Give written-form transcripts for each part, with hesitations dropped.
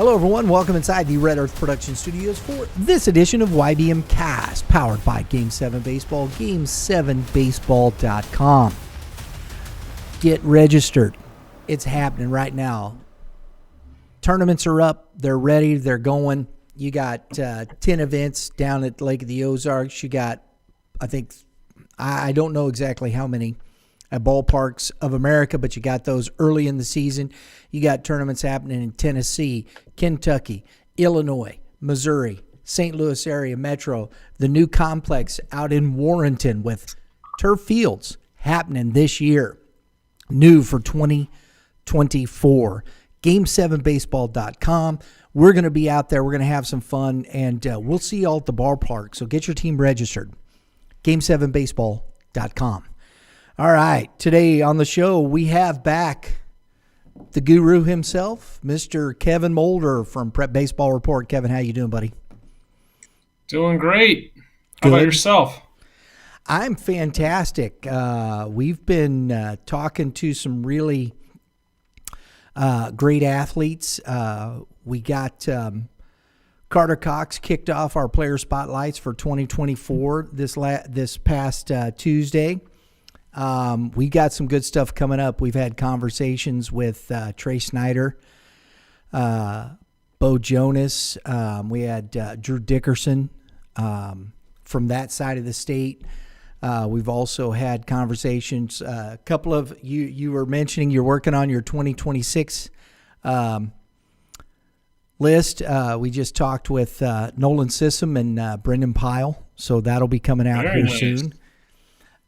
Hello, everyone. Welcome inside the Red Earth Production Studios for this edition of YBMcast, powered by Game 7 Baseball, Game7Baseball.com. Get registered. It's happening right now. Tournaments are up. They're ready. They're going. You got 10 events down at Lake of the Ozarks. You got, I don't know exactly how many at ballparks of America, but you got those early in the season. You got tournaments happening in Tennessee, Kentucky, Illinois, Missouri, St. Louis area metro, the new complex out in Warrenton with turf fields happening this year, new for 2024. Game7Baseball.com. We're going to be out there. We're going to have some fun, and we'll see you all at the ballpark. So get your team registered. Game7Baseball.com. All right, today on the show, we have back the guru himself, Mr. Kevin Moulder from Prep Baseball Report. Kevin, how you doing, buddy? Doing great. How about yourself? I'm fantastic. We've been talking to some really great athletes. We got Carter Cox kicked off our player spotlights for 2024 this past Tuesday. We got some good stuff coming up. We've had conversations with Trey Snyder, Bo Jonas. We had Drew Dickerson from that side of the state. We've also had conversations. A couple of you were mentioning you're working on your 2026 list. We just talked with Nolan Sissom and Brendan Pyle, so that'll be coming out Very here nice. soon.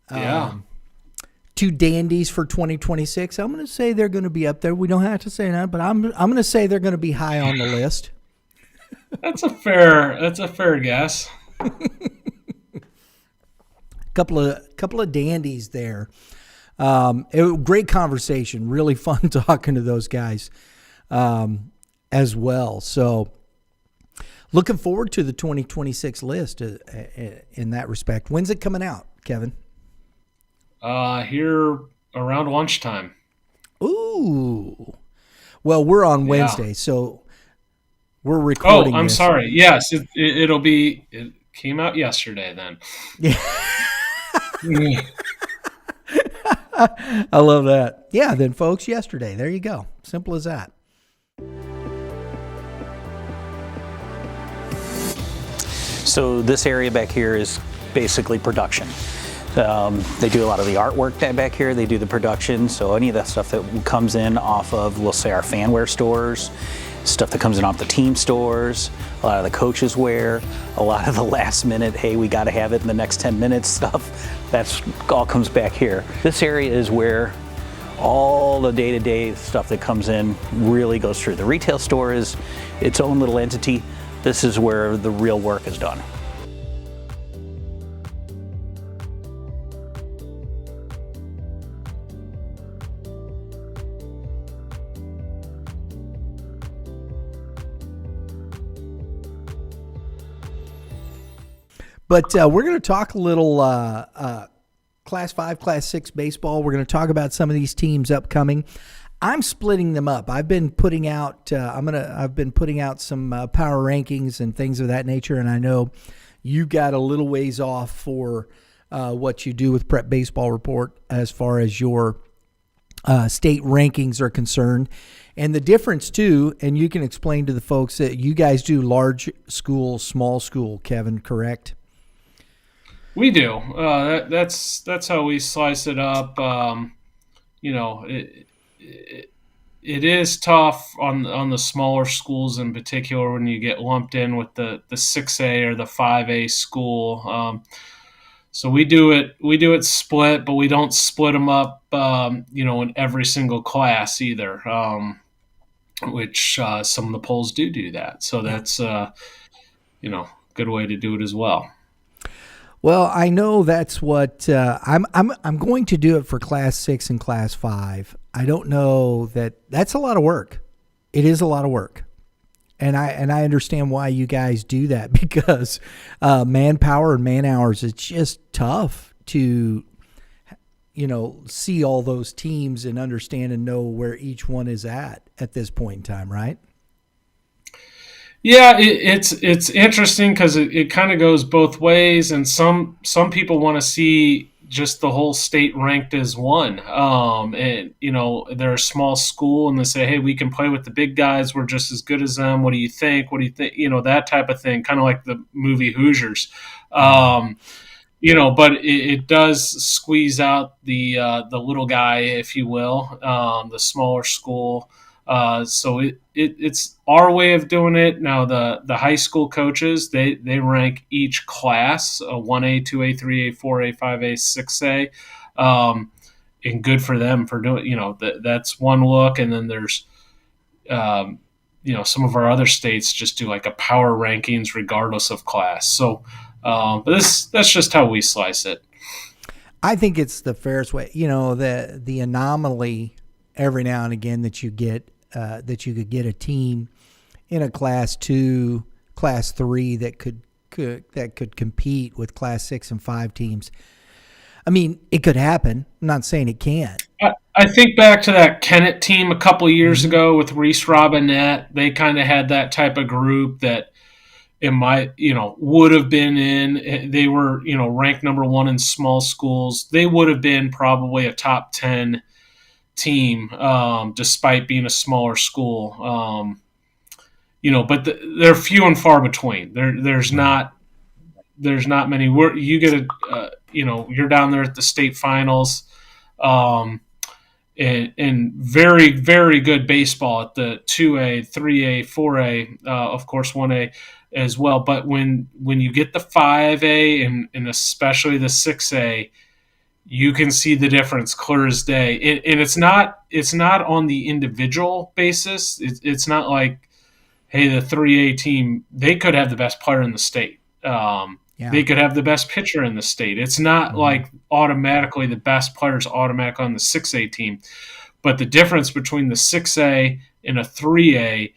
Yeah. Two dandies for 2026. I'm going to say they're going to be up there. We don't have to say that, but I'm going to say they're going to be high on the list. That's a fair guess. Couple of dandies there. Great conversation. Really fun talking to those guys as well. So looking forward to the 2026 list in that respect. When's it coming out, Kevin? Here around lunchtime. Ooh. Well, we're on Wednesday, so we're Oh, recording I'm this. sorry. Yes, it came out yesterday then. Yeah. I love that. Yeah, then, folks, yesterday. There you go. Simple as that. So this area back here is basically production. They do a lot of the artwork back here. They do the production. So any of that stuff that comes in off of, we'll say, our fanware stores, stuff that comes in off the team stores, a lot of the coaches wear, a lot of the last minute, hey, we got to have it in the next 10 minutes stuff. That's all comes back here. This area is where all the day-to-day stuff that comes in really goes through. The retail store is its own little entity. This is where the real work is done. But we're going to talk a little Class 5, Class 6 baseball. We're going to talk about some of these teams upcoming. I'm splitting them up. I've been putting out some power rankings and things of that nature, and I know you got a little ways off for what you do with Prep Baseball Report as far as your state rankings are concerned. And the difference, too, and you can explain to the folks that you guys do large school, small school, Kevin, correct? We do. That's how we slice it up. It is tough on the smaller schools in particular when you get lumped in with the 6A or the 5A school. So we do it split, but we don't split them up, in every single class either, which some of the polls do that. So that's, good way to do it as well. Well, I know that's what I'm going to do it for Class 6 and Class 5. I don't know that's a lot of work. It is a lot of work. And I understand why you guys do that because manpower and man hours, it's just tough to see all those teams and understand and know where each one is at this point in time, right? Yeah, it's interesting because it kind of goes both ways, and some people want to see just the whole state ranked as one. And they're a small school, and they say, "Hey, we can play with the big guys. We're just as good as them. What do you think? What do you think?" That type of thing, kind of like the movie Hoosiers. But it does squeeze out the little guy, if you will, the smaller school. So it's our way of doing it. Now the high school coaches they rank each class 1A, 2A, 3A, 4A, 5A, 6A, and good for them for doing. That's one look, and then there's some of our other states just do like a power rankings regardless of class. So, but that's just how we slice it. I think it's the fairest way. The anomaly every now and again that you get that you could get a team in a class 2, class 3 that could compete with class 6 and 5 teams. I mean, it could happen. I'm not saying it can't. I think back to that Kennett team a couple of years ago with Reese Robinette. They kind of had that type of group that would have been in. They were, ranked number 1 in small schools. They would have been probably a top 10 team, despite being a smaller school. But they're few and far between. There's not many. You get you're down there at the state finals, and very, very good baseball at the 2A, 3A, 4A, of course 1A as well. But when you get the 5A and especially the 6A, you can see the difference clear as day. And it's not on the individual basis. It's not like, hey, the 3A team, they could have the best player in the state. They could have the best pitcher in the state. It's not like automatically the best players automatically on the 6A team. But the difference between the 6A and a 3A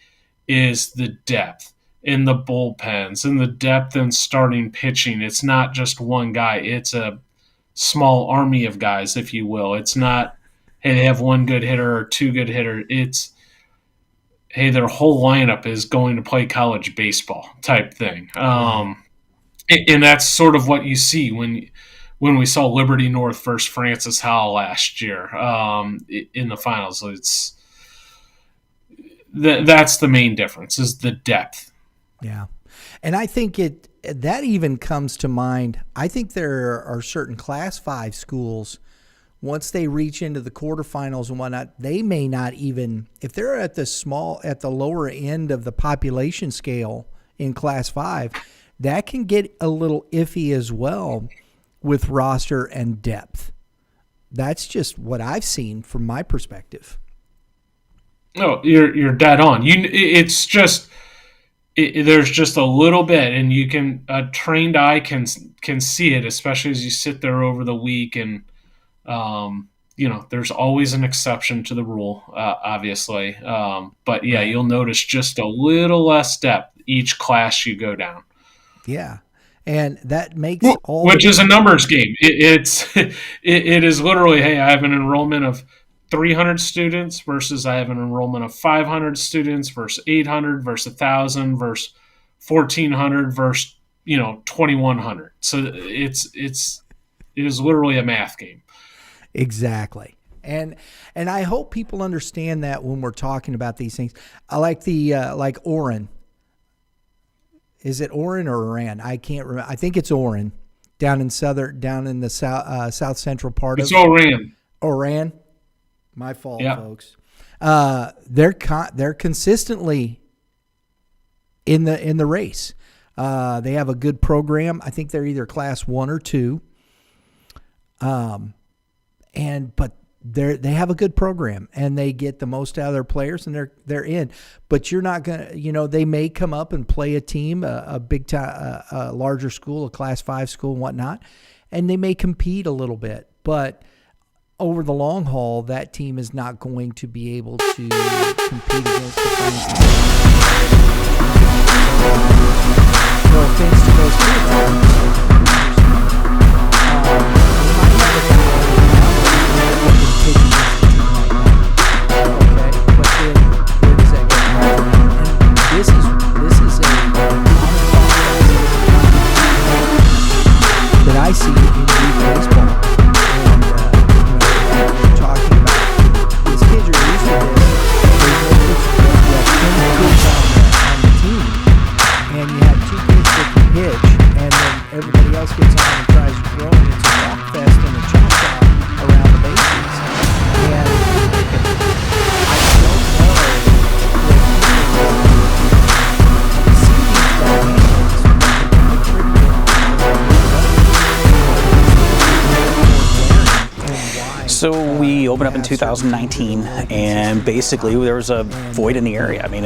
is the depth in the bullpens and the depth in starting pitching. It's not just one guy. It's a small army of guys, if you will. It's not, hey, they have one good hitter or two good hitters. It's, hey, their whole lineup is going to play college baseball type thing. And that's sort of what you see when we saw Liberty North versus Francis Howell last year in the finals. That's the main difference, is the depth. Yeah. And I think that even comes to mind. I think there are certain class 5 schools, once they reach into the quarterfinals and whatnot, they may not even, if they're at the lower end of the population scale in class 5, that can get a little iffy as well with roster and depth. That's just what I've seen from my perspective. No, you're dead on. It's just there's just a little bit, and a trained eye can see it, especially as you sit there over the week. And there's always an exception to the rule, obviously. But yeah, you'll notice just a little less depth each class you go down. Yeah, and that makes which is a numbers game. It is literally, hey, I have an enrollment of 300 students versus I have an enrollment of 500 students versus 800 versus 1,000 versus 1,400 versus 2,100. So it is literally a math game. Exactly. And I hope people understand that when we're talking about these things. I like like Orrin. Is it Orrin or Oran? I can't remember. I think it's Orrin, down in the south central part of. It's Oran. Oran. My fault, folks. They're consistently in the race. They have a good program. I think they're either class 1 or 2. But they have a good program, and they get the most out of their players, and they're in. But you're not gonna, they may come up and play a team, a big time, a larger school, a class 5 school, and whatnot, and they may compete a little bit. But over the long haul, that team is not going to be able to compete against the Francis. No offense to those kids. This is So we opened up in 2019, and basically there was a void in the area. I mean,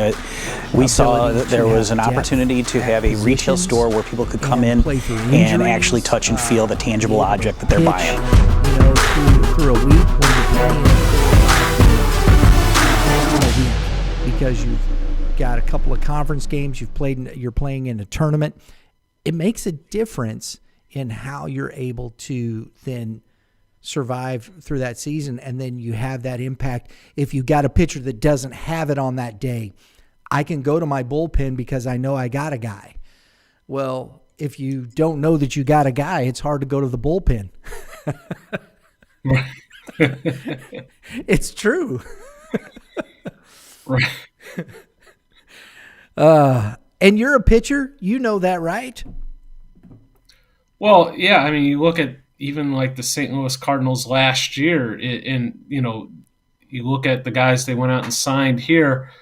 we saw that there was an opportunity to have a retail store where people could come in and actually touch and feel the tangible object that they're buying. You know, through a week when you're playing, because you've got a couple of conference games, you're playing in a tournament. It makes a difference in how you're able to then survive through that season, and then you have that impact. If you got a pitcher that doesn't have it on that day, I can go to my bullpen because I know I got a guy. Well, if you don't know that you got a guy, it's hard to go to the bullpen. It's true. Right. And you're a pitcher, you know that, right? Well, yeah. I mean, you look at even like the St. Louis Cardinals last year, and you know, you look at the guys they went out and signed here.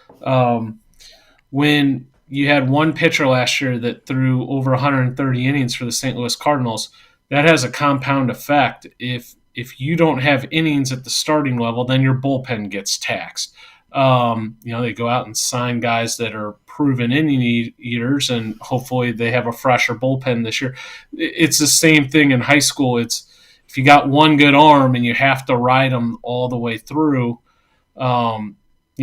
When you had one pitcher last year that threw over 130 innings for the St. Louis Cardinals, that has a compound effect. If you don't have innings at the starting level, then your bullpen gets taxed. You know, they go out and sign guys that are proven inning eaters, and hopefully they have a fresher bullpen this year. It's the same thing in high school. It's if you got one good arm and you have to ride them all the way through, you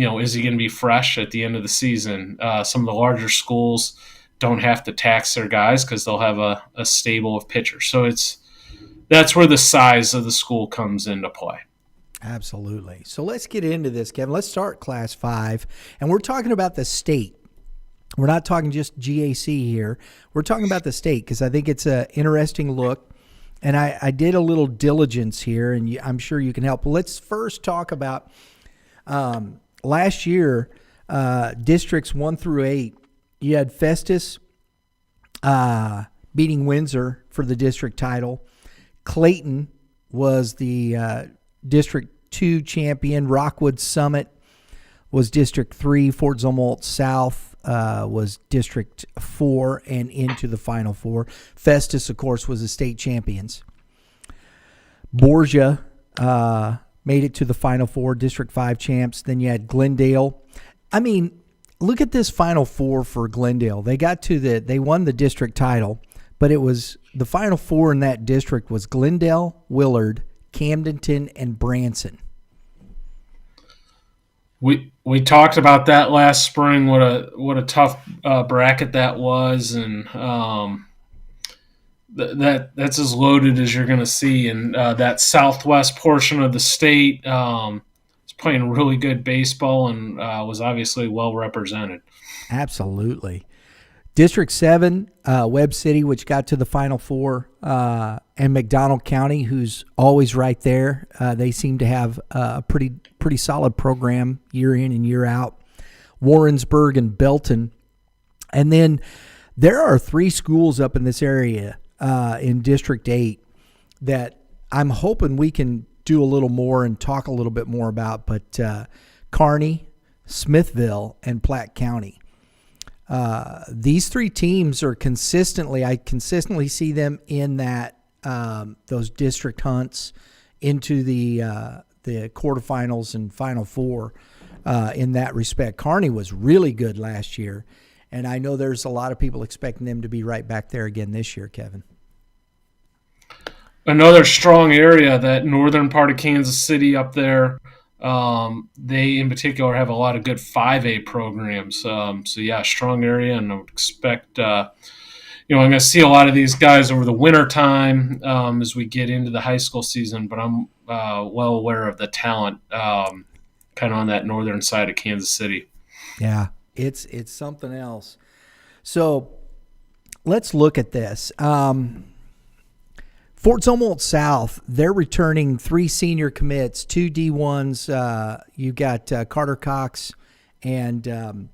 know, is he going to be fresh at the end of the season? Some of the larger schools don't have to tax their guys because they'll have a stable of pitchers. So that's where the size of the school comes into play. Absolutely. So let's get into this, Kevin. Let's start Class 5, and we're talking about the state. We're not talking just GAC here. We're talking about the state because I think it's an interesting look, and I did a little diligence here, and I'm sure you can help. Let's first talk about last year, districts 1 through 8. You had Festus beating Windsor for the district title. Clayton was the District 2 champion. Rockwood Summit was District 3. Fort Zumwalt South was District 4 and into the Final Four. Festus, of course, was the state champions. Borgia made it to the Final Four, District 5 champs. Then you had Glendale. I mean, look at this Final Four for Glendale. They won the district title, but it was the Final Four in that district was Glendale, Willard, Camdenton, and Branson. We talked about that last spring. What a tough bracket that was, and that's as loaded as you're going to see. And that southwest portion of the state is playing really good baseball and was obviously well represented. Absolutely. District 7, Webb City, which got to the Final Four, and McDonald County, who's always right there. They seem to have a pretty solid program year in and year out. Warrensburg and Belton. And then there are 3 schools up in this area in District 8 that I'm hoping we can do a little more and talk a little bit more about, but Kearney, Smithville, and Platte County. These 3 teams are I consistently see them in that those district hunts into the quarterfinals and Final Four in that respect. Kearney was really good last year, and I know there's a lot of people expecting them to be right back there again this year, Kevin. Another strong area, that northern part of Kansas City up there. They in particular have a lot of good 5A programs. So yeah, strong area, and I would expect, I'm going to see a lot of these guys over the winter time as we get into the high school season, but I'm well aware of the talent kind of on that northern side of Kansas City. Yeah, it's something else. So let's look at this. Fort Zumwalt South, they're returning 3 senior commits, 2 D1s. You got Carter Cox and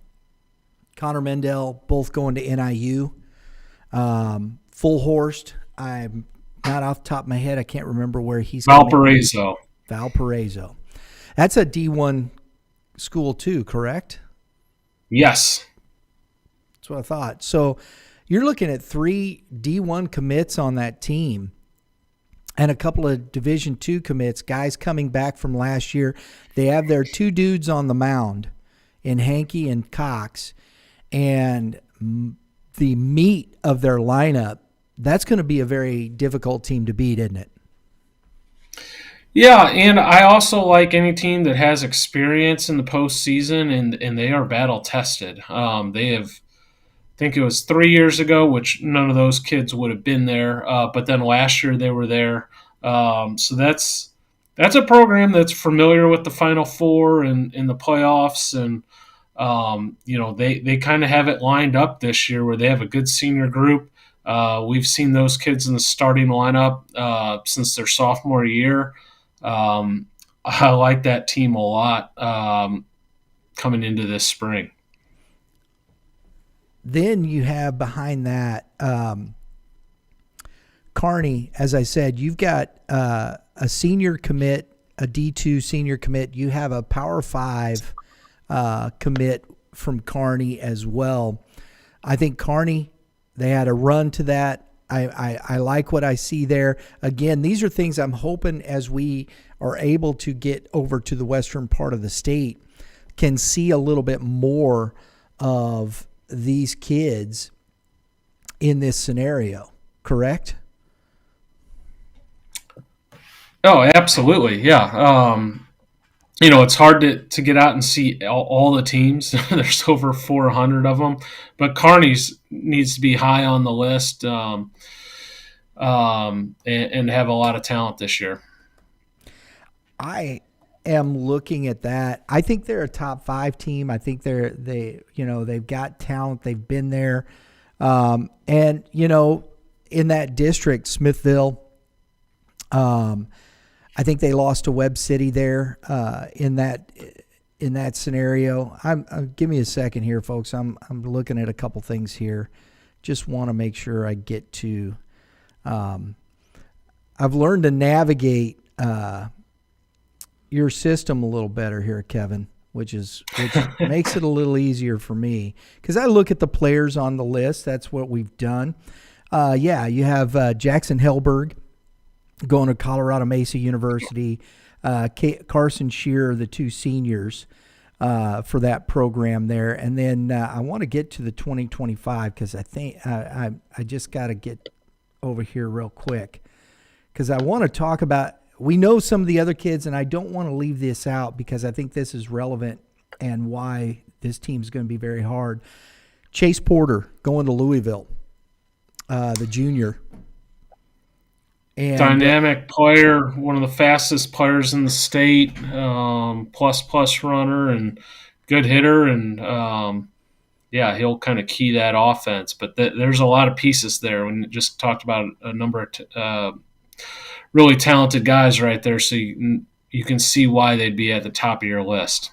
Connor Mendel, both going to NIU. Fullhorst, I'm not off the top of my head. I can't remember where he's Valparaiso. Valparaiso. That's a D1 school too, correct? Yes. That's what I thought. So you're looking at 3 D1 commits on that team. and a couple of Division II commits, guys coming back from last year. They have their two dudes on the mound in Hankey and Cox, and the meat of their lineup, that's going to be a very difficult team to beat, isn't it? Yeah, and I also like any team that has experience in the postseason, and they are battle tested. They have, I think it was 3 years ago, which none of those kids would have been there, but then last year they were there. So that's a program that's familiar with the Final Four and in the playoffs, and they kind of have it lined up this year where they have a good senior group. We've seen those kids in the starting lineup since their sophomore year. I like that team a lot coming into this spring. Then you have behind that Kearney. As I said, you've got a senior commit, a D2 senior commit. You have a Power 5 commit from Kearney as well. I think Kearney, they had a run to that. I like what I see there. Again, these are things I'm hoping as we are able to get over to the western part of the state can see a little bit more of these kids in this scenario, correct? Oh, absolutely. Yeah. It's hard to get out and see all the teams. There's over 400 of them, but Kearney's needs to be high on the list and have a lot of talent this year. I am looking at that. I think they're a top 5 team. I think they've got talent. They've been there, and in that district, Smithville. I think they lost to Webb City there in that scenario. Give me a second here, folks. I'm looking at a couple things here. Just want to make sure I get to. I've learned to navigate your system a little better here, Kevin, which makes it a little easier for me because I look at the players on the list. That's what we've done. You have Jackson Hellberg going to Colorado Mesa University, Carson Shearer, the 2 seniors for that program there. And then I want to get to the 2025 because I think I just got to get over here real quick because I want to talk about, we know some of the other kids, and I don't want to leave this out because I think this is relevant and why this team's going to be very hard. Chase Porter going to Louisville, the junior. And dynamic player, one of the fastest players in the state, plus runner and good hitter, and he'll kind of key that offense. But there's a lot of pieces there. When you just talked about a number of really talented guys right there, so you can see why they'd be at the top of your list.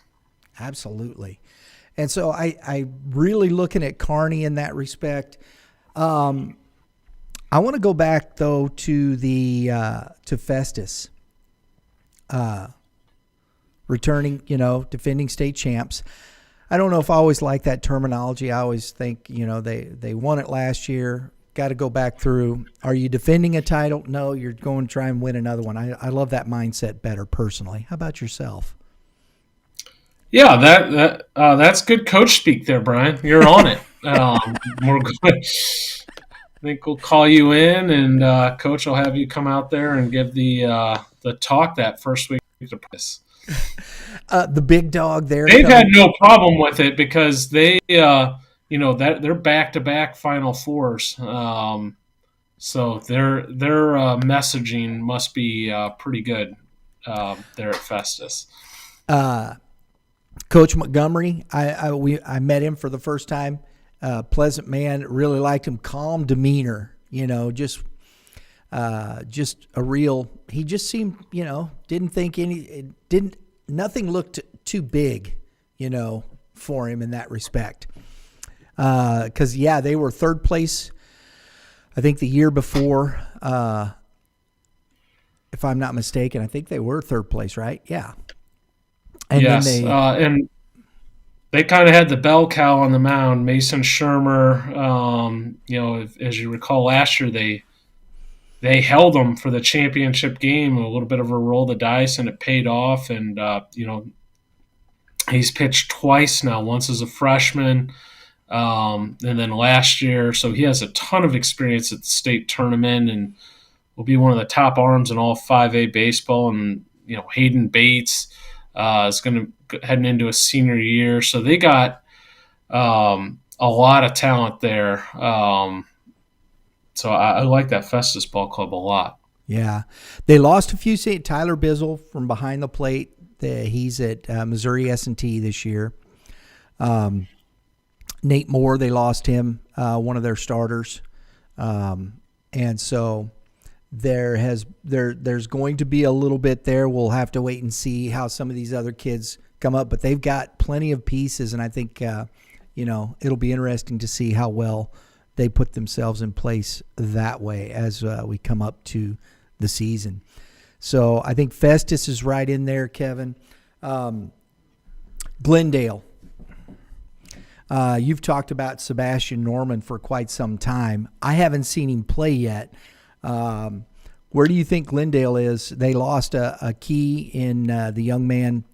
Absolutely. And so I really looking at Kearney in that respect. I want to go back though to to Festus, returning, defending state champs. I don't know if I always like that terminology. I always think, they won it last year. Got to go back through. Are you defending a title? No, you're going to try and win another one. I love that mindset better personally. How about yourself? Yeah, that's good coach speak there, Brian. You're on it. We're good. I think we'll call you in, and Coach will have you come out there and give the talk that first week to practice. The big dog there. They've had no problem with it because they, that they're back-to-back Final Fours. So their messaging must be pretty good there at Festus. Coach Montgomery, I met him for the first time. Pleasant man, really liked him. Calm demeanor, just a real. He just seemed, didn't think nothing looked too big, for him in that respect. Because they were third place, I think the year before. If I'm not mistaken, I think they were third place, right? Yeah. And yes, then and they kind of had the bell cow on the mound, Mason Shermer. As you recall, last year they they held him for the championship game, a little bit of a roll the dice, and it paid off. And, he's pitched twice now, once as a freshman, and then last year. So he has a ton of experience at the state tournament and will be one of the top arms in all 5A baseball. And, Hayden Bates is going to heading into a senior year. So they got a lot of talent there. So I like that Festus Ball Club a lot. Yeah. They lost a few. Tyler Bizzle from behind the plate. He's at Missouri S&T this year. Nate Moore, they lost him, one of their starters. And so there's going to be a little bit there. We'll have to wait and see how some of these other kids come up. But they've got plenty of pieces, and I think, it'll be interesting to see how well they put themselves in place that way as we come up to the season. So I think Festus is right in there, Kevin. Glendale. You've talked about Sebastian Norman for quite some time. I haven't seen him play yet. Where do you think Glendale is? They lost a key in the young man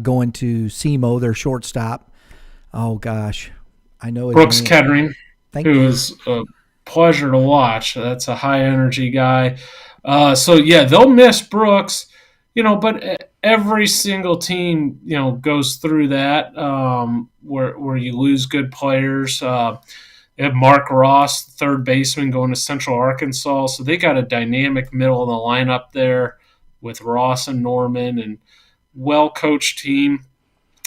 going to SEMO, their shortstop. Oh, gosh. I know his Brooks name. Kettering, Who is a pleasure to watch. That's a high-energy guy. They'll miss Brooks, but every single team, goes through that where you lose good players. They have Mark Ross, third baseman, going to Central Arkansas. So they got a dynamic middle of the lineup there with Ross and Norman, and well-coached team.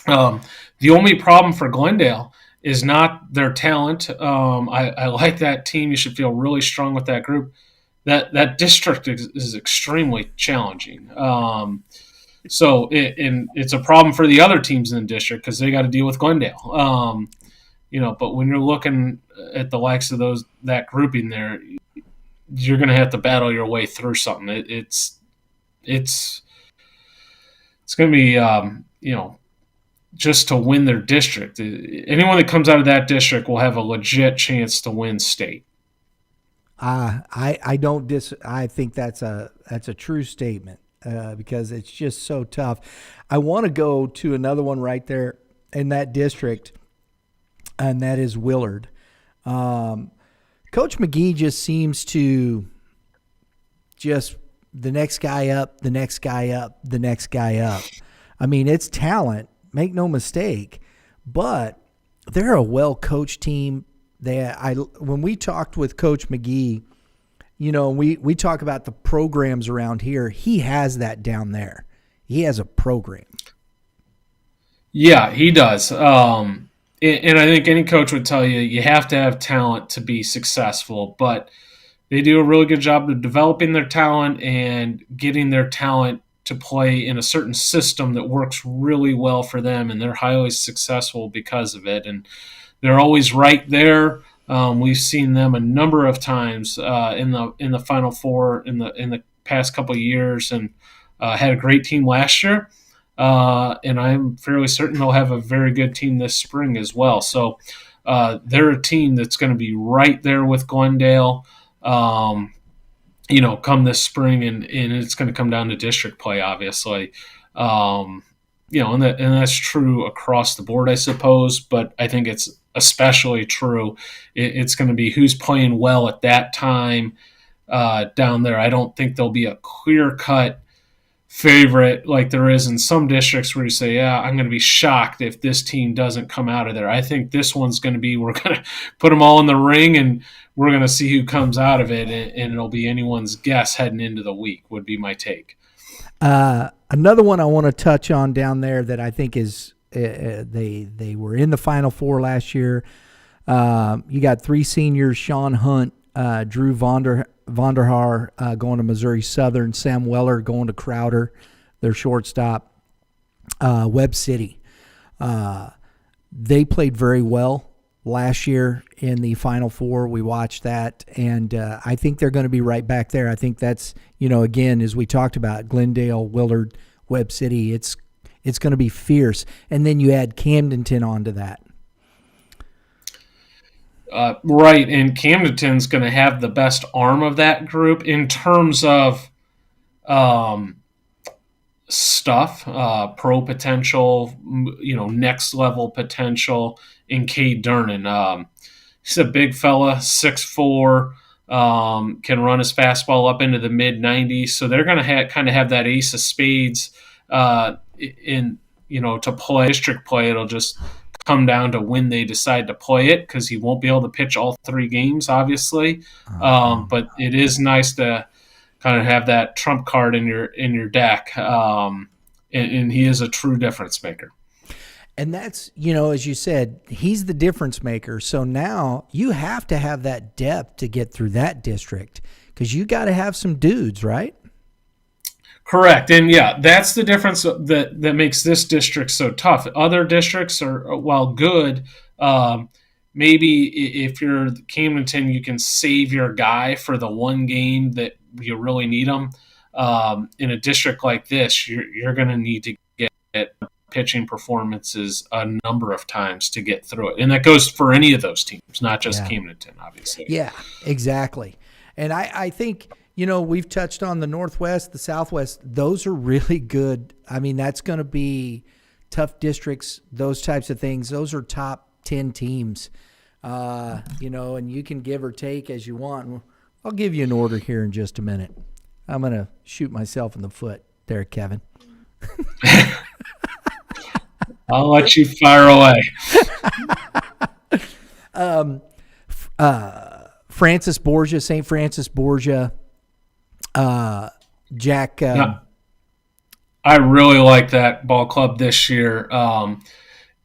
The only problem for Glendale is not their talent. I like that team. You should feel really strong with that group. That district is extremely challenging. It's a problem for the other teams in the district because they got to deal with Glendale. But when you're looking at the likes of that grouping there, you're going to have to battle your way through something. It's going to be just to win their district. Anyone that comes out of that district will have a legit chance to win state. I think that's a true statement because it's just so tough. I want to go to another one right there in that district, and that is Willard. Coach McGee just seems to just the next guy up, the next guy up, the next guy up. I mean, it's talent, make no mistake, but they're a well-coached team. When we talked with Coach McGee, we talk about the programs around here. He has that down there. He has a program. Yeah, he does. And I think any coach would tell you, you have to have talent to be successful, but they do a really good job of developing their talent and getting their talent to play in a certain system that works really well for them, and they're highly successful because of it. And they're always right there. We've seen them a number of times in the Final Four in the past couple of years, and had a great team last year. And I'm fairly certain they'll have a very good team this spring as well. So they're a team that's going to be right there with Glendale, come this spring, and it's going to come down to district play, obviously. And that's true across the board, I suppose, but I think it's especially true. It's going to be who's playing well at that time down there. I don't think there'll be a clear-cut favorite like there is in some districts where you say, yeah, I'm going to be shocked if this team doesn't come out of there. I think this one's going to be, we're going to put them all in the ring and we're going to see who comes out of it, and it'll be anyone's guess heading into the week would be my take. Another one I want to touch on down there that I think is they were in the Final Four last year. You got three seniors, Sean Hunt, Drew Vonderhaar going to Missouri Southern, Sam Weller going to Crowder, their shortstop, Webb City. They played very well last year in the Final Four. We watched that, and I think they're going to be right back there. I think that's, again, as we talked about, Glendale, Willard, Webb City, it's going to be fierce. And then you add Camdenton onto that. Right, and Camdenton's going to have the best arm of that group in terms of stuff, pro potential, next level potential in Cade Durnan. He's a big fella, 6'4", can run his fastball up into the mid 90s. So they're going to kind of have that ace of spades to play district play. It'll just come down to when they decide to play it, because he won't be able to pitch all 3 games, obviously. But it is nice to kind of have that trump card in your deck, and he is a true difference maker. And that's, as you said, he's the difference maker. So now you have to have that depth to get through that district, because you got to have some dudes, right? Correct. And yeah, that's the difference that makes this district so tough. Other districts are, while good, maybe if you're Camdenton, you can save your guy for the one game that you really need them. In a district like this, you're going to need to get pitching performances a number of times to get through it. And that goes for any of those teams, not just Camdenton, obviously. Yeah, exactly. And I think, we've touched on the Northwest, the Southwest. Those are really good. I mean, that's going to be tough districts, those types of things. Those are top 10 teams, and you can give or take as you want. I'll give you an order here in just a minute. I'm going to shoot myself in the foot there, Kevin. I'll let you fire away. Francis Borgia, St. Francis Borgia, Jack. I really like that ball club this year.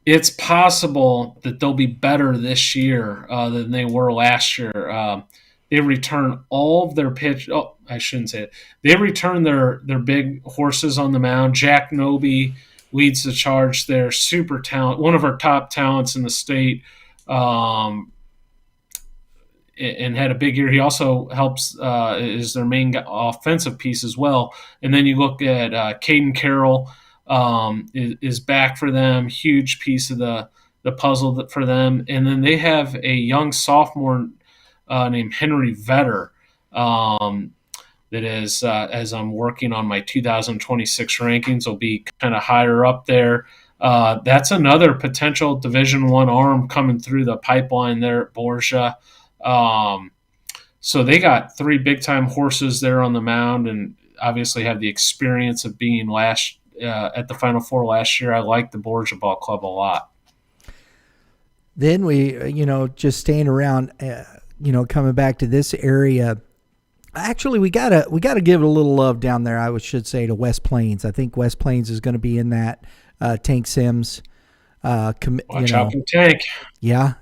It's possible that they'll be better this year than they were last year. They return all of their pitch. Oh, I shouldn't say it. They return their big horses on the mound. Jack Noby leads the charge. They're super talent, one of our top talents in the state, and had a big year. He also helps is their main offensive piece as well. And then you look at Caden Carroll is back for them, huge piece of the puzzle for them. And then they have a young sophomore named Henry Vetter that is, as I'm working on my 2026 rankings, will be kind of higher up there. That's another potential Division I arm coming through the pipeline there at Borgia. So they got 3 big-time horses there on the mound, and obviously have the experience of being at the Final Four last year. I like the Borgia Ball Club a lot. Then we, just staying around, coming back to this area. Actually, we gotta give it a little love down there. I should say to West Plains. I think West Plains is going to be in that. Tank Sims. Watch out for Tank. Yeah.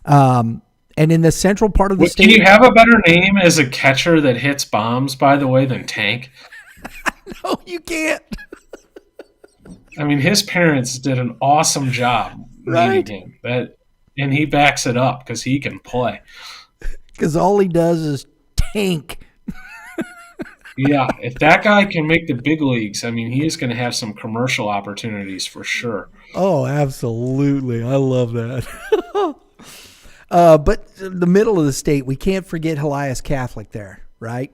And in the central part of the state, can you have a better name as a catcher that hits bombs, by the way, than Tank? No, you can't. I mean, his parents did an awesome job naming him. And he backs it up because he can play. Because all he does is tank. Yeah, if that guy can make the big leagues, I mean, he is going to have some commercial opportunities for sure. Oh, absolutely. I love that. But the middle of the state, we can't forget Helias Catholic there, right?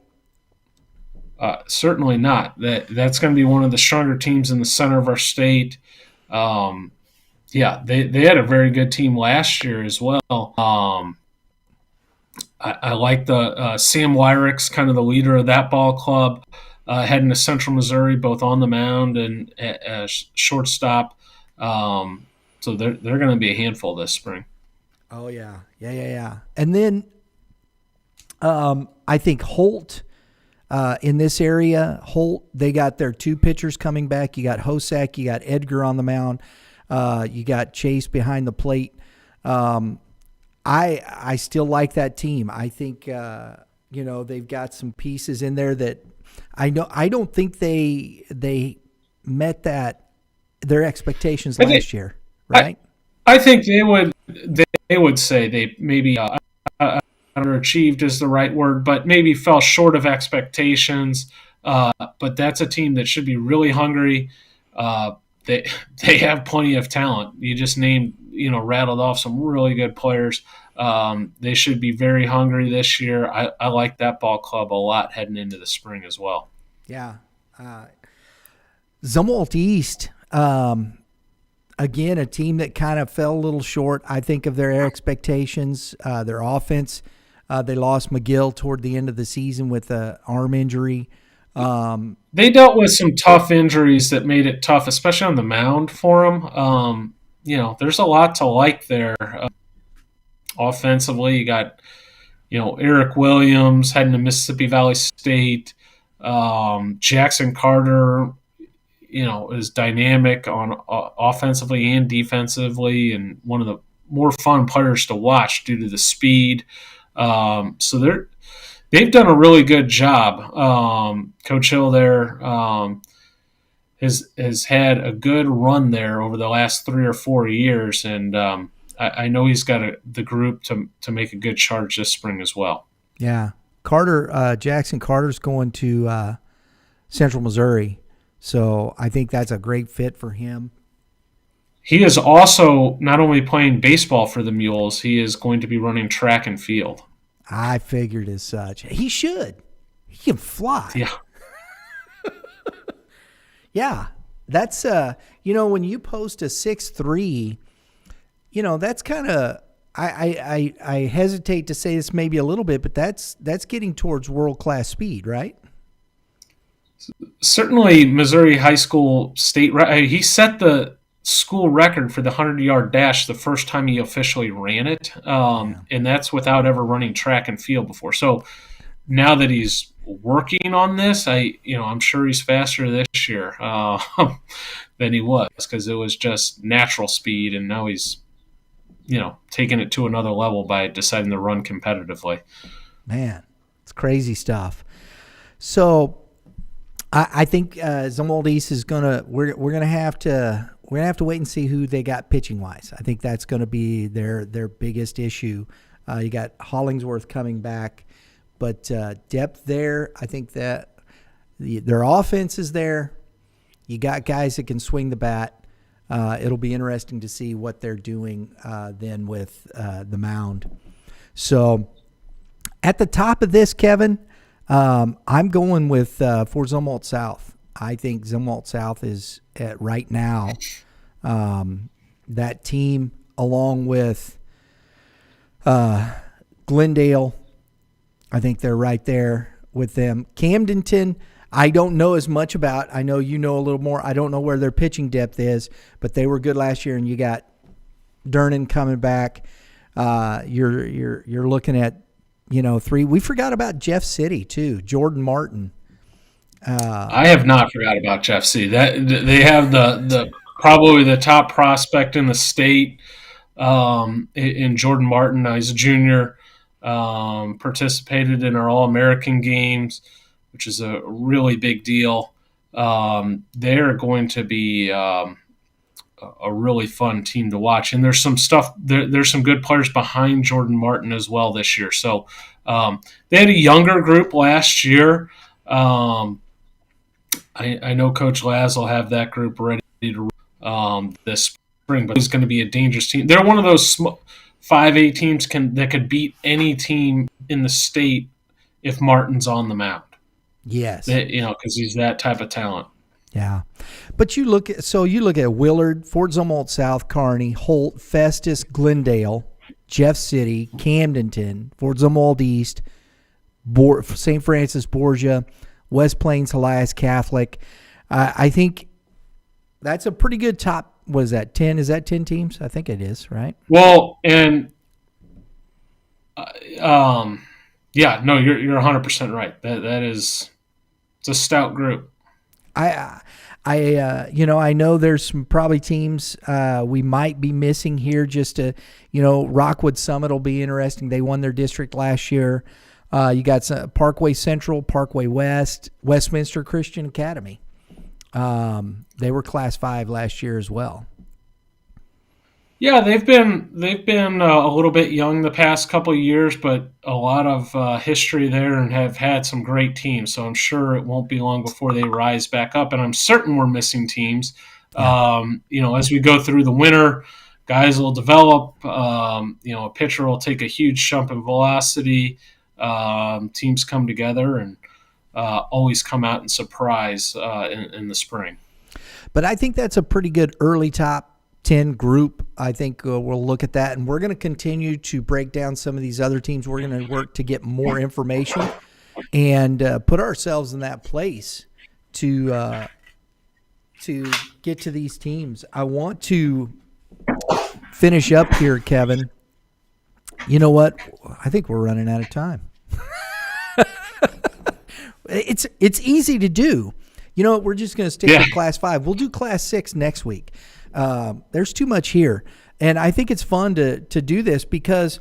Certainly not. That's going to be one of the stronger teams in the center of our state. Yeah, they had a very good team last year as well. I like the Sam Wyrick's kind of the leader of that ball club, heading to Central Missouri, both on the mound and shortstop. So they're going to be a handful this spring. Oh, yeah. And then I think Holt in this area, they got their 2 pitchers coming back. You got Hosack, you got Edgar on the mound. You got Chase behind the plate. I still like that team. I think they've got some pieces in there that I don't think they met their expectations last year, right? I think they would say they maybe underachieved is the right word, but maybe fell short of expectations. But that's a team that should be really hungry. They have plenty of talent. You just named rattled off some really good players. They should be very hungry this year. I like that ball club a lot heading into the spring as well. Yeah. Zumwalt East, again, a team that kind of fell a little short, I think, of their expectations. Their offense, they lost McGill toward the end of the season with an arm injury. They dealt with some tough injuries that made it tough, especially on the mound for them. There's a lot to like there. Offensively, you got, Eric Williams heading to Mississippi Valley State. Jackson Carter, is dynamic on offensively and defensively, and one of the more fun players to watch due to the speed. So they've done a really good job. Coach Hill there has had a good run there over the last 3 or 4 years, and I know he's got the group to make a good charge this spring as well. Yeah, Jackson Carter's going to Central Missouri, so I think that's a great fit for him. He is also not only playing baseball for the Mules, he is going to be running track and field. I figured as such. He should. He can fly. Yeah. Yeah. That's, when you post a 6'3", that's kind of, I hesitate to say this maybe a little bit, but that's getting towards world-class speed, right? Certainly Missouri high school state, he set the school record for the 100-yard dash the first time he officially ran it, and that's without ever running track and field before. So now that he's working on this, I'm sure he's faster this year than he was, because it was just natural speed, and now he's taking it to another level by deciding to run competitively. Man, it's crazy stuff. So I think Zumwalt East is we're gonna have to wait and see who they got pitching wise. I think that's going to be their biggest issue. You got Hollingsworth coming back, but depth there. I think that their offense is there. You got guys that can swing the bat. It'll be interesting to see what they're doing then with the mound. So at the top of this, Kevin, I'm going with for Zumwalt South. I think Zumwalt South is at right now that team, along with Glendale. I think they're right there with them. Camdenton, I don't know as much about. I know you know a little more. I don't know where their pitching depth is, but they were good last year, and you got Dernan coming back. You're looking at 3. We forgot about Jeff City too. Jordan Martin. I have not forgot about Jeff C. That they have the probably the top prospect in the state in Jordan Martin. He's a junior, participated in our All-American games, which is a really big deal. They're going to be a really fun team to watch, and there's some stuff. There's some good players behind Jordan Martin as well this year. So they had a younger group last year. I know Coach Laz will have that group ready to this spring, but it's going to be a dangerous team. They're one of those 5A teams that could beat any team in the state if Martin's on the mound. Yes, because he's that type of talent. Yeah, but you look at Willard, Fort Zumwalt South, Kearney, Holt, Festus, Glendale, Jeff City, Camdenton, Fort Zumwalt East, St. Francis Borgia, West Plains Elias Catholic. I think that's a pretty good top. What is that, 10? Is that 10 teams? I think it is, right? Well, and yeah, no, you're 100% right. That is, it's a stout group. I know there's some probably teams we might be missing here. Just to, Rockwood Summit will be interesting. They won their district last year. You got Parkway Central, Parkway West, Westminster Christian Academy. They were Class 5 last year as well. Yeah, they've been a little bit young the past couple of years, but a lot of history there, and have had some great teams. So I'm sure it won't be long before they rise back up. And I'm certain we're missing teams. Yeah. As we go through the winter, guys will develop. A pitcher will take a huge jump in velocity. Teams come together and always come out and surprise in the spring. But I think that's a pretty good early top 10 group. I think we'll look at that, and we're going to continue to break down some of these other teams. We're going to work to get more information and put ourselves in that place to get to these teams. I want to finish up here, Kevin. You know what? I think we're running out of time. It's easy to do. You know what? We're just going to stick with Class 5. We'll do Class 6 next week. There's too much here. And I think it's fun to do this because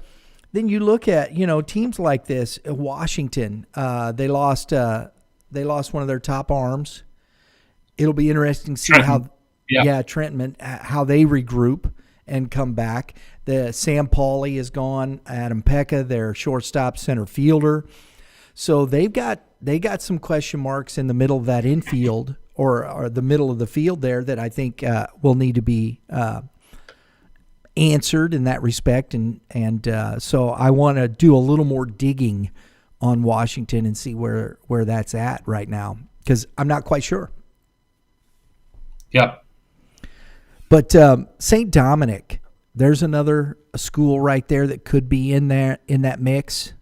then you look at, teams like this. Washington, they lost one of their top arms. It'll be interesting to see Trenton, how they regroup and come back. The Sam Pauley is gone. Adam Pekka, their shortstop center fielder. So they got some question marks in the middle of that infield or the middle of the field there that I think will need to be answered in that respect. And so I want to do a little more digging on Washington and see where that's at right now because I'm not quite sure. Yep. But St. Dominic, there's another school right there that could be in that mix.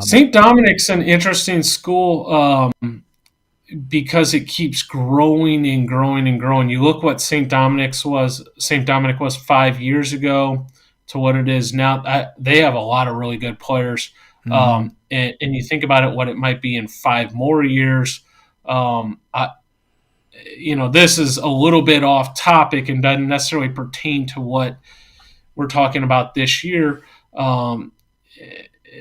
St. Dominic's an interesting school because it keeps growing and growing and growing. You look what St. Dominic was 5 years ago to what it is now. They have a lot of really good players. Mm-hmm. And you think about it, what it might be in 5 more years. This is a little bit off topic and doesn't necessarily pertain to what we're talking about this year.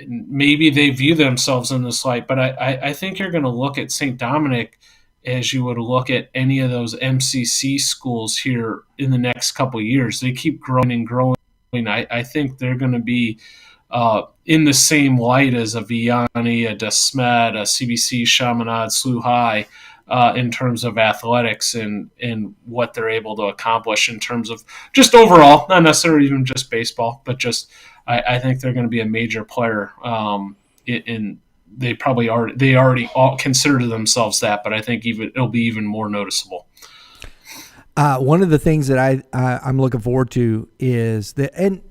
Maybe they view themselves in this light, but I think you're going to look at St. Dominic as you would look at any of those MCC schools here in the next couple of years. They keep growing and growing. I think they're going to be in the same light as a Vianney, a DeSmet, a CBC, Chaminade, SLU High in terms of athletics and what they're able to accomplish in terms of just overall, not necessarily even just baseball, but just I think they're going to be a major player. They already all consider themselves that, but I think it'll be even more noticeable. One of the things that I'm looking forward to is that, and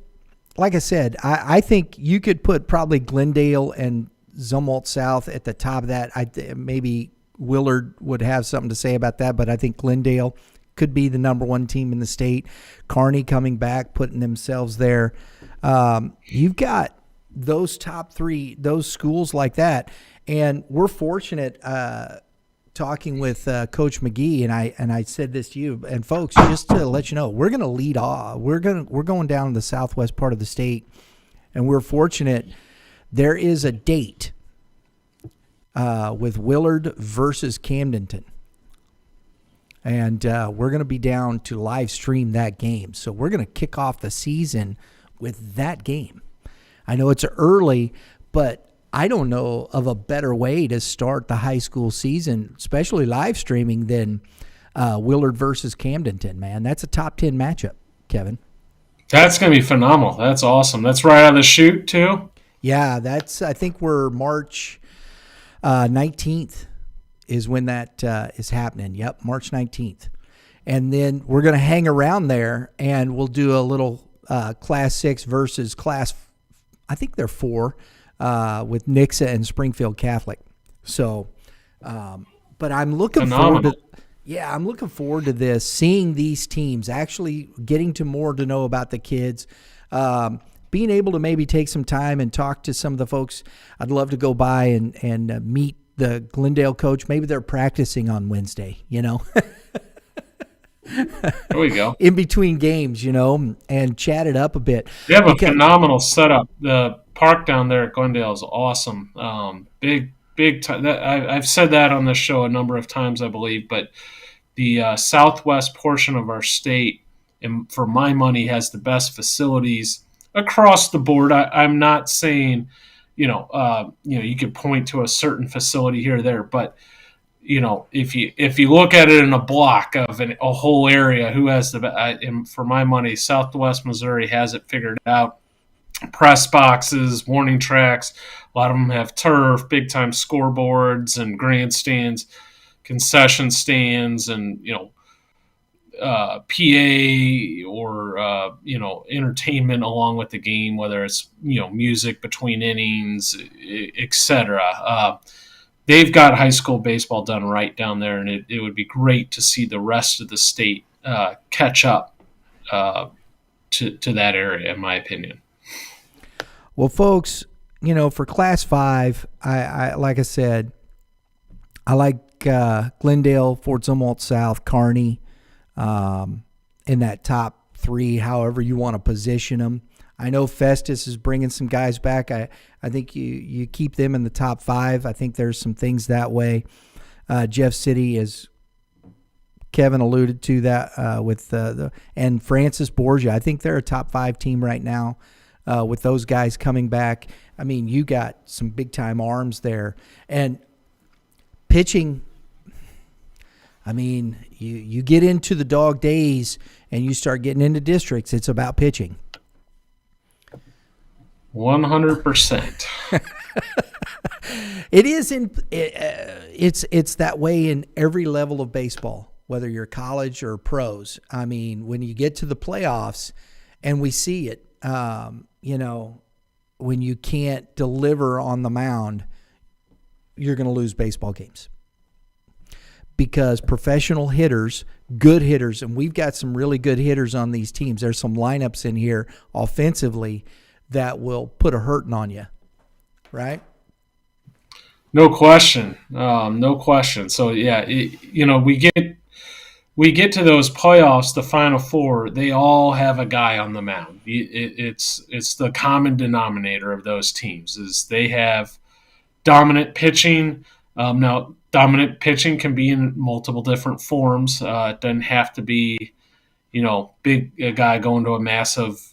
like I said, I think you could put probably Glendale and Zumwalt South at the top of that. Maybe Willard would have something to say about that, but I think Glendale could be the number 1 team in the state. Kearney coming back, putting themselves there. You've got those top 3, those schools like that, and we're fortunate. Talking with Coach McGee, and I said this to you and folks, just to let you know, we're going to lead off. We're going down to the southwest part of the state, and we're fortunate. There is a date with Willard versus Camdenton. And we're going to be down to live stream that game. So we're going to kick off the season with that game. I know it's early, but I don't know of a better way to start the high school season, especially live streaming, than Willard versus Camdenton, man. That's a top 10 matchup, Kevin. That's going to be phenomenal. That's awesome. That's right out of the chute, too? Yeah, I think we're March 19th. Is when that is happening. Yep, March 19th. And then we're going to hang around there, and we'll do a little Class 6 versus Class, I think they're 4, with Nixa and Springfield Catholic. So, but I'm looking forward to I'm looking forward to this, seeing these teams, actually getting to know about the kids, being able to maybe take some time and talk to some of the folks. I'd love to go by and meet the Glendale coach. Maybe they're practicing on Wednesday, There we go. In between games, and chat it up a bit. They have a phenomenal setup. The park down there at Glendale is awesome. Big time. I've said that on this show a number of times, I believe, but the southwest portion of our state, and for my money, has the best facilities across the board. I'm not saying, you could point to a certain facility here or there, but if you look at it in a block of a whole area, who has for my money, Southwest Missouri has it figured out. Press boxes, warning tracks, a lot of them have turf, big time scoreboards and grandstands, concession stands, and PA or entertainment along with the game, whether it's music between innings, etc. They've got high school baseball done right down there, and it would be great to see the rest of the state catch up to that area, in my opinion. Well, folks, for Class 5, I like I said, I like Glendale, Fort Zumwalt South, Kearney, in that top 3, however you want to position them. I know Festus is bringing some guys back. I think you keep them in the top 5. I think there's some things that way. Jeff City, as Kevin alluded to that with and Francis Borgia. I think they're a top 5 team right now with those guys coming back. I mean, you got some big-time arms there. And pitching, I mean, you get into the dog days and you start getting into districts, it's about pitching. 100%. It is it's that way in every level of baseball, whether you're college or pros. I mean, when you get to the playoffs, and we see it, when you can't deliver on the mound, you're going to lose baseball games. Because professional hitters, good hitters, and we've got some really good hitters on these teams. There's some lineups in here offensively that will put a hurting on you, right? No question. No question. So, yeah, we get to those playoffs, the Final Four, they all have a guy on the mound. It's the common denominator of those teams is they have dominant pitching. Now, dominant pitching can be in multiple different forms. It doesn't have to be, a guy going to a massive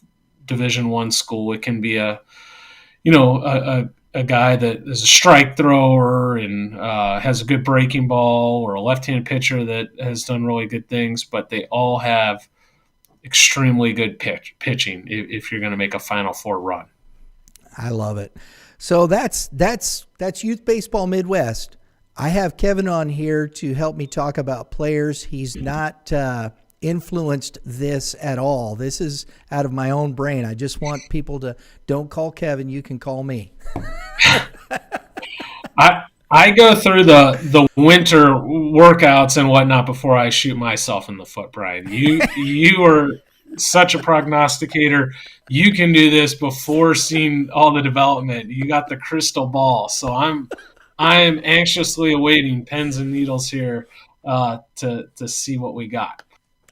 Division I school. It can be a guy that is a strike thrower and has a good breaking ball, or a left-handed pitcher that has done really good things. But they all have extremely good pitching if you're going to make a Final Four run. I love it. So that's Youth Baseball Midwest. I have Kevin on here to help me talk about players. He's not influenced this at all. This is out of my own brain. I just want people to don't call Kevin. You can call me. I go through the winter workouts and whatnot before I shoot myself in the foot, Brian. You are such a prognosticator. You can do this before seeing all the development. You got the crystal ball. So I am anxiously awaiting pens and needles here to see what we got.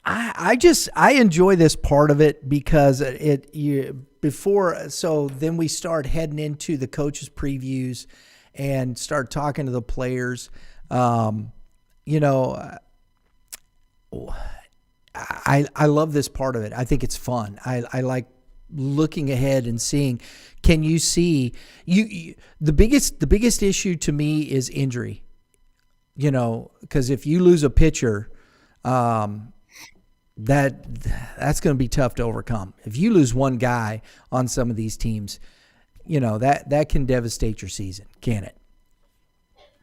I enjoy this part of it because so then we start heading into the coaches' previews and start talking to the players. I love this part of it. I think it's fun. I like looking ahead and seeing. Can you see the biggest issue to me is injury. Because if you lose a pitcher, that's going to be tough to overcome. If you lose one guy on some of these teams, that can devastate your season, can it?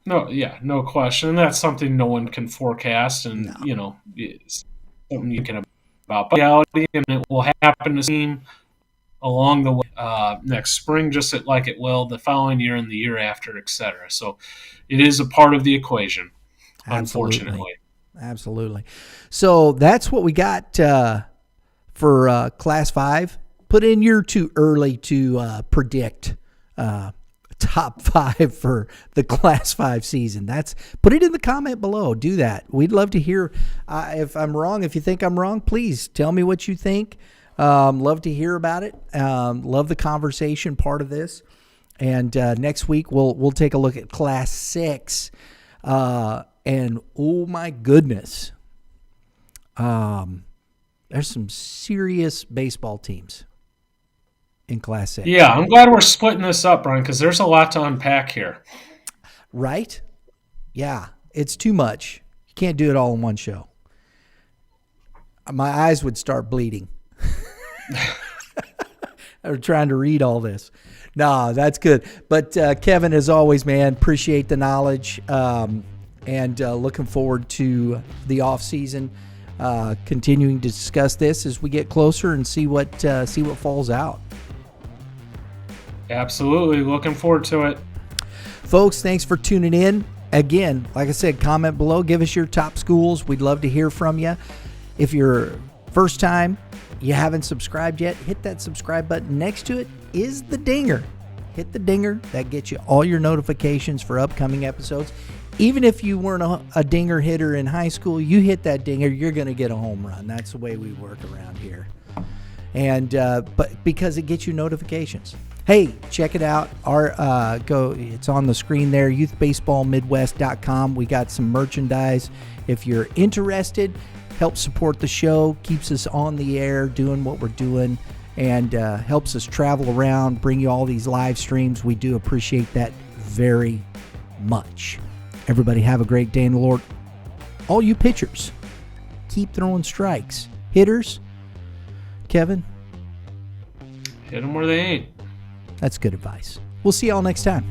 No, yeah, no question. And that's something no one can forecast, and it's something you can about reality, and it will happen to team along the way next spring, just like it will the following year and the year after, etc. So it is a part of the equation, unfortunately. Absolutely. So that's what we got for Class 5. Put in you're too early to predict top 5 for the Class 5 season. Put it in the comment below. Do that. We'd love to hear. If I'm wrong, if you think I'm wrong, please tell me what you think. Love to hear about it. Love the conversation part of this. And next week we'll take a look at Class 6. And oh my goodness, there's some serious baseball teams in Class 6. Yeah, I'm glad we're splitting this up, Brian, because there's a lot to unpack here. Right? Yeah. It's too much. You can't do it all in one show. My eyes would start bleeding. I'm trying to read all this. No, that's good. But Kevin, as always, man, appreciate the knowledge, and looking forward to the off season, continuing to discuss this as we get closer and see what falls out. Absolutely, looking forward to it. Folks, thanks for tuning in. Again, like I said, comment below. Give us your top schools. We'd love to hear from you. If you're first time, you haven't subscribed yet, hit that subscribe button. Next to it is the dinger. Hit the dinger. That gets you all your notifications for upcoming episodes. Even if you weren't a dinger hitter in high school, you hit that dinger, you're going to get a home run. That's the way we work around here. And but because it gets you notifications. Hey, check it out. It's on the screen there, youthbaseballmidwest.com. We got some merchandise. If you're interested, help support the show, keeps us on the air doing what we're doing, and helps us travel around, bring you all these live streams. We do appreciate that very much. Everybody have a great day in the Lord. All you pitchers, keep throwing strikes. Hitters, Kevin, Hit them where they ain't. that's good advice. We'll see y'all next time.